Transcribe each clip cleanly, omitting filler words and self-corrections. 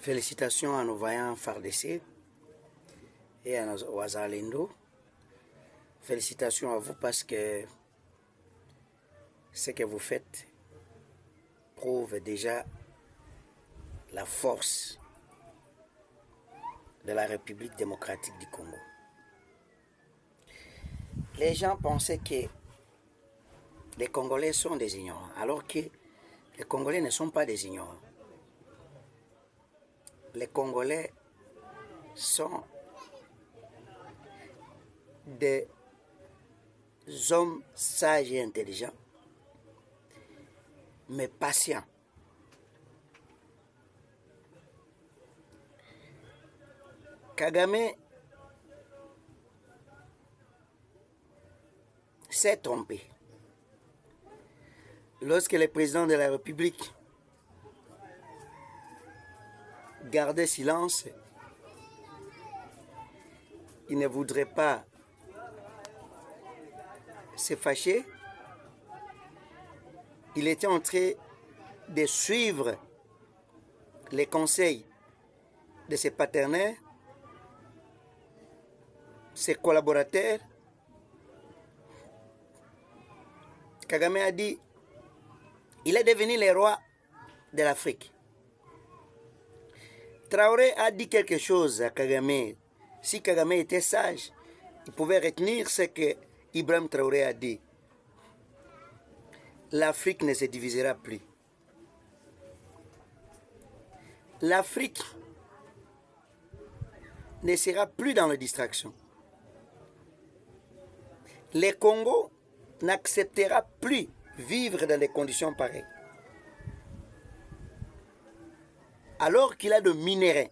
Félicitations à nos vaillants FARDC et à nos Wazalendo. Félicitations à vous parce que ce que vous faites prouve déjà la force de la République démocratique du Congo. Les gens pensaient que les Congolais sont des ignorants, alors que les Congolais ne sont pas des ignorants. Les Congolais sont des hommes sages et intelligents, mais patients. Kagame s'est trompé. Lorsque le président de la République gardait silence, il ne voudrait pas se fâcher. Il était en train de suivre les conseils de ses partenaires, ses collaborateurs. Kagame a dit, il est devenu le roi de l'Afrique. Traoré a dit quelque chose à Kagame. Si Kagame était sage, il pouvait retenir ce que Ibrahim Traoré a dit. L'Afrique ne se divisera plus. L'Afrique ne sera plus dans la distraction. Le Congo n'acceptera plus vivre dans des conditions pareilles. Alors qu'il a de minerais.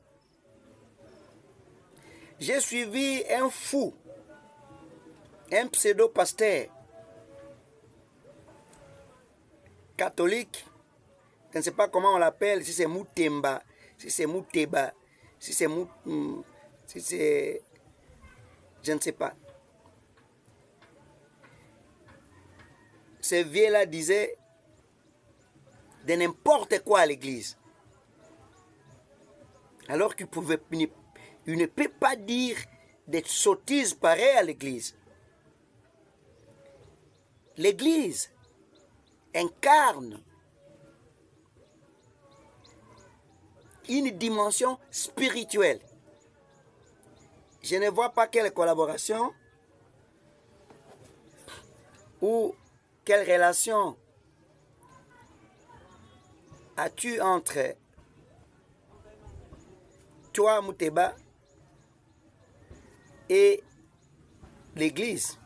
J'ai suivi un fou, un pseudo-pasteur catholique, je ne sais pas comment on l'appelle, si c'est Moutemba, si c'est Mouteba, si c'est je ne sais pas. Ce vieux-là disait de n'importe quoi à l'église. Alors qu'il ne peut pas dire des sottises pareilles à l'église. L'église incarne une dimension spirituelle. Je ne vois pas quelle collaboration ou quelle relation as-tu entre toi, Mouteba, et l'église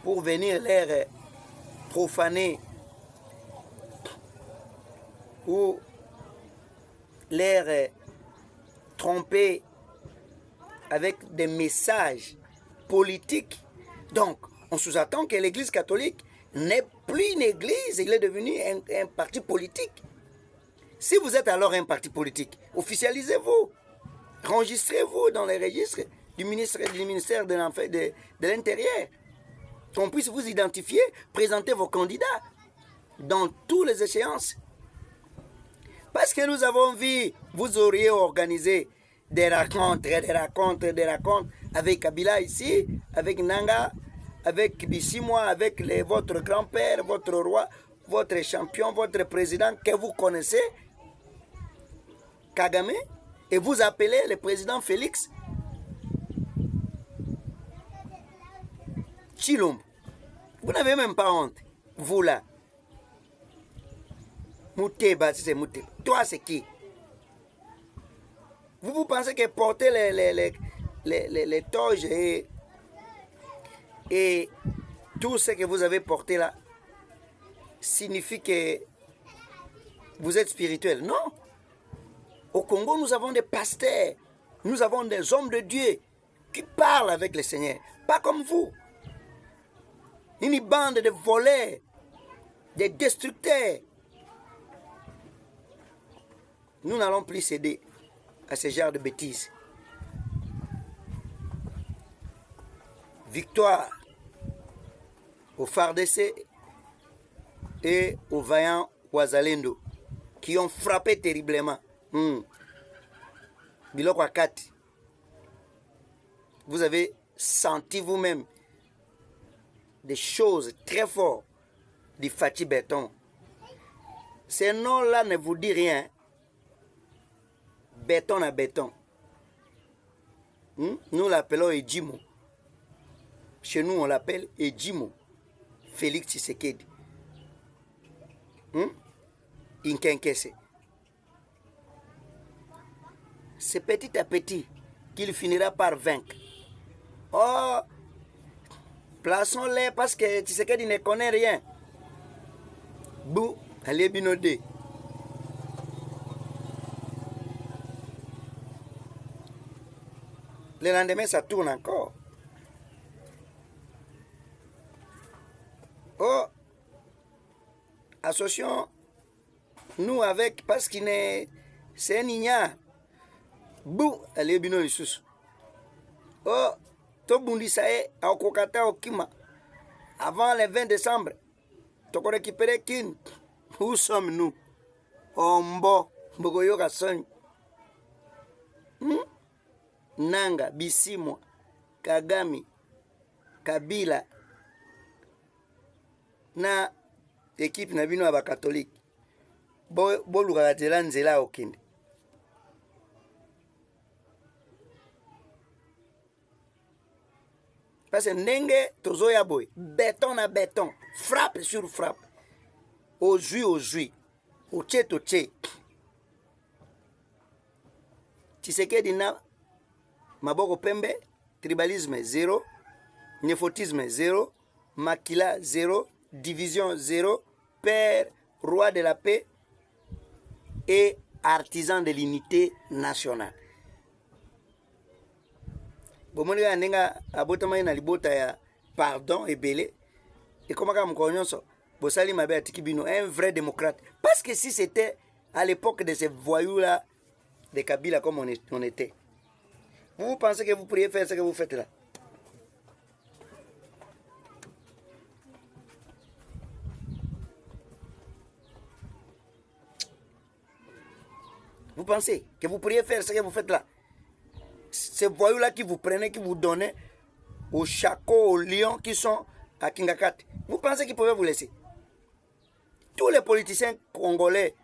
pour venir les profaner ou les tromper avec des messages politiques. Donc, on sous-attend que l'église catholique n'est plus une église, il est devenu un parti politique. Si vous êtes alors un parti politique, officialisez-vous, enregistrez-vous dans les registres du ministère de l'Intérieur, qu'on puisse vous identifier, présenter vos candidats dans toutes les échéances. Parce que nous avons vu, vous auriez organisé des rencontres avec Kabila ici, avec Nanga, avec Bissimois, avec votre grand-père, votre roi, votre champion, votre président que vous connaissez, Kagame, et vous appelez le président Félix Tshilombo. Vous n'avez même pas honte, vous là. Mouteba, c'est Mouteba. Toi, c'est qui? Vous pensez que porter les toges et tout ce que vous avez porté là signifie que vous êtes spirituel? Non. Au Congo, nous avons des pasteurs, nous avons des hommes de Dieu qui parlent avec le Seigneur, pas comme vous. Une bande de voleurs, de destructeurs. Nous n'allons plus céder à ce genre de bêtises. Victoire aux FARDC et aux vaillants Wazalendo qui ont frappé terriblement Biloko Akati. Vous avez senti vous-même des choses très fortes du Fachi Béton. Ces noms-là ne vous disent rien. Béton à béton. Nous l'appelons Edjimo. Chez nous, on l'appelle Edjimo. Félix Tshisekedi. Inkenkese. C'est petit à petit qu'il finira par vaincre. Oh, plaçons-les parce que Tshisekedi ne connaît rien. Bou, allez binodé. Le lendemain, ça tourne encore. Oh, associons nous avec, parce qu'il est, c'est un ignare. Bou, allez bino lisusu. Oh, to bundi sae, au kokata au kima. Avant le 20 décembre, to ko récupérer kin. Où sommes-nous? Ombo, Bogoyo Kasson. Nanga, Bisimwa, Kagame, Kabila, na équipe na bino aba catholique. Bo luka tela nzela okende. Parce que ndenge tozoya boy, béton na béton, frappe sur frappe. Au jus, au tché to tché. Tshisekedi na Maboko Pembe, tribalisme 0, népotisme 0, Makila 0, division 0, père, roi de la paix et artisan de l'unité nationale. Bomoni ga nenga abotama na libota ya pardon et belé. Et comment ka mkonyoso bosali mabe atiki bino un vrai démocrate. Parce que si c'était à l'époque de ces voyous là de Kabila comme on était. Vous pensez que vous pourriez faire ce que vous faites là? Vous pensez que vous pourriez faire ce que vous faites là? Ces voyous-là qui vous prenaient, qui vous donnaient aux chacos, aux lions qui sont à Kingakat. Vous pensez qu'ils pouvaient vous laisser? Tous les politiciens congolais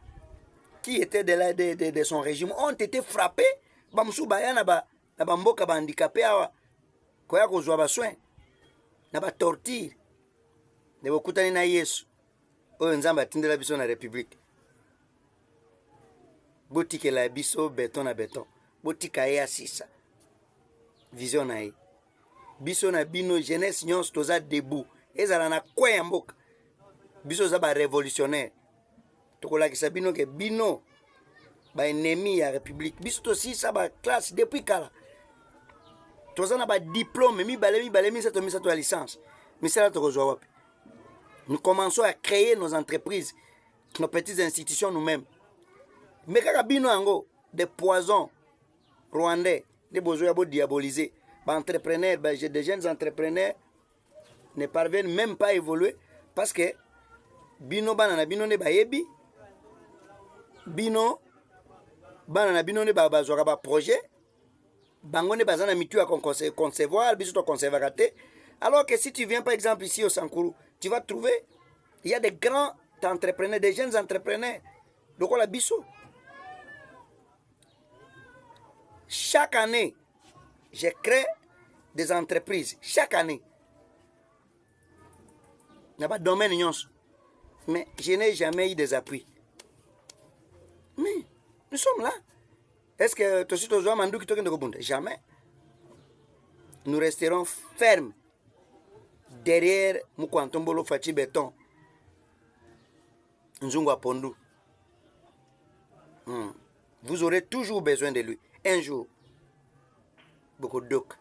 qui étaient de son régime ont été frappés. Bamsou Bayana na bamboka ba handicapé awa koya kozwa ba soin na ba torture ne bokutani na Yesu oyo nzamba atindela biso na république botikela biso béton na béton botika ya sisa vision na ye biso na bino jeunesse nyonso toza debout ezala na kwe ya mboka biso za ba révolutionnaire tokolakisa bino ke bino ba ennemi ya république biso to sisa ba classe depuis kala tozana ba diplôme mibale misato ya licence misala tokozwa wapi. Nous commençons à créer nos entreprises, nos petites institutions nous-mêmes. Mais kaka bino ango des poisons rwandais des besoins à diaboliser ba entrepreneurs des jeunes entrepreneurs ne parviennent même pas à évoluer parce que bino banana bino ne bayebi bino banana bino ne ba bazwaka ba projet bango ne bazana mitu à concevoir biso to conserver. Alors que si tu viens par exemple ici au Sankuru, tu vas trouver il y a des grands entrepreneurs, des jeunes entrepreneurs donc la biso. Chaque année je crée des entreprises chaque année n'a pas de domaine nyonso mais je n'ai jamais eu des appuis. Mais nous sommes là. Est-ce que Tosi Tozoa Mandou qui toque de Kobunda? Jamais. Nous resterons fermes derrière Mukwantombolo Fachi Béton. Nzungwa Pondou. Vous aurez toujours besoin de lui. Un jour. Beaucoup d'ok.